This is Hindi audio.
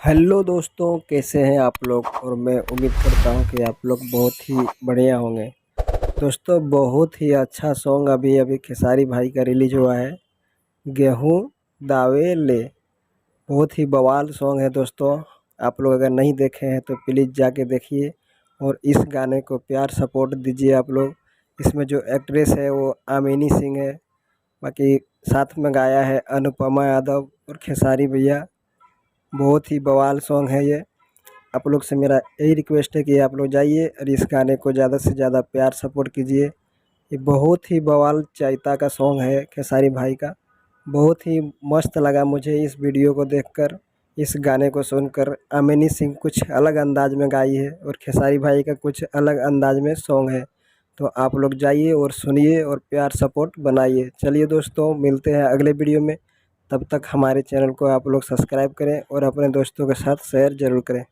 हेलो दोस्तों, कैसे हैं आप लोग। और मैं उम्मीद करता हूं कि आप लोग बहुत ही बढ़िया होंगे। दोस्तों, बहुत ही अच्छा सॉन्ग अभी अभी खेसारी भाई का रिलीज हुआ है, गेहूं दावे ले। बहुत ही बवाल सॉन्ग है दोस्तों। आप लोग अगर नहीं देखे हैं तो प्लीज़ जाके देखिए और इस गाने को प्यार सपोर्ट दीजिए आप लोग। इसमें जो एक्ट्रेस है वो आमिनी सिंह है। बाकी साथ में गाया है अनुपमा यादव और खेसारी भैया। बहुत ही बवाल सॉन्ग है ये। आप लोग से मेरा यही रिक्वेस्ट है कि आप लोग जाइए और इस गाने को ज़्यादा से ज़्यादा प्यार सपोर्ट कीजिए। ये बहुत ही बवाल चाइता का सॉन्ग है खेसारी भाई का। बहुत ही मस्त लगा मुझे इस वीडियो को देखकर, इस गाने को सुनकर। अमिनी सिंह कुछ अलग अंदाज में गाई है और खेसारी भाई का कुछ अलग अंदाज में सॉन्ग है। तो आप लोग जाइए और सुनिए और प्यार सपोर्ट बनाइए। चलिए दोस्तों, मिलते हैं अगले वीडियो में। तब तक हमारे चैनल को आप लोग सब्सक्राइब करें और अपने दोस्तों के साथ शेयर ज़रूर करें।